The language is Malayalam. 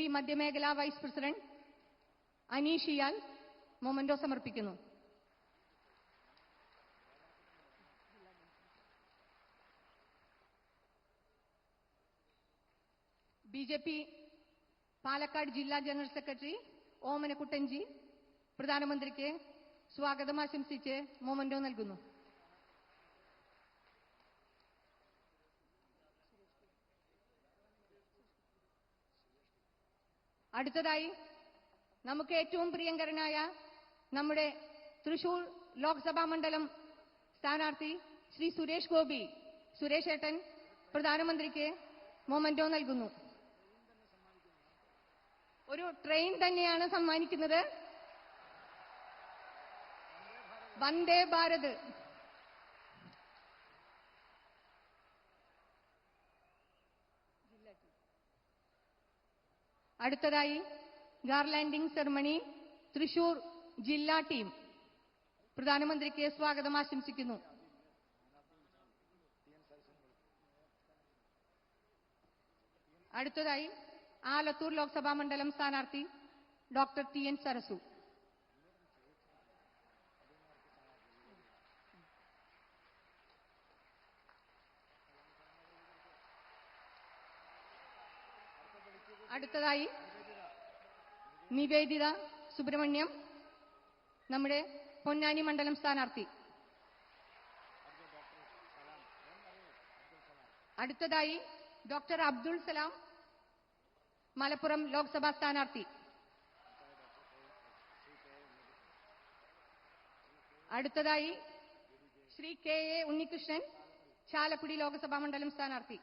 BJP മധ്യമേഖലാ vice president Aneesh ഇയാൽ memento സമർപ്പിക്കുന്നു. BJP പാലക്കാട് ജില്ലാ ജനറൽ സെക്രട്ടറി ഓമനക്കുട്ടൻജി പ്രധാനമന്ത്രിക്ക് സ്വാഗതം ആശംസിച്ച് മൊമന്റോ നൽകുന്നു. അടുത്തതായി നമുക്ക് ഏറ്റവും പ്രിയങ്കരനായ നമ്മുടെ തൃശൂർ ലോക്സഭാ മണ്ഡലം സ്ഥാനാർത്ഥി ശ്രീ സുരേഷ് ഗോപി സുരേഷ് ഏട്ടൻ പ്രധാനമന്ത്രിക്ക് മൊമന്റോ നൽകുന്നു. ഒരു ട്രെയിൻ തന്നെയാണ് സമ്മാനിക്കുന്നത്. വന്ദേ ഭാരത്. അടുത്തതായി ഗാർലാൻഡിംഗ് സെറമണി തൃശൂർ ജില്ലാ ടീം പ്രധാനമന്ത്രിക്ക് സ്വാഗതം ആശംസിക്കുന്നു. അടുത്തതായി ആലത്തൂർ ലോക്സഭാ മണ്ഡലം സ്ഥാനാർത്ഥി ഡോക്ടർ TN സരസു. അടുത്തതായി നിവേദിത സുബ്രഹ്മണ്യം നമ്മുടെ പൊന്നാനി മണ്ഡലം സ്ഥാനാർത്ഥി. അടുത്തതായി ഡോക്ടർ അബ്ദുൾ സലാം മലപ്പുറം ലോക്സഭാ സ്ഥാനാർത്ഥി. അടുത്തതായി ശ്രീ KA ഉണ്ണികൃഷ്ണൻ ചാലക്കുടി ലോക്സഭാ മണ്ഡലം സ്ഥാനാർത്ഥി.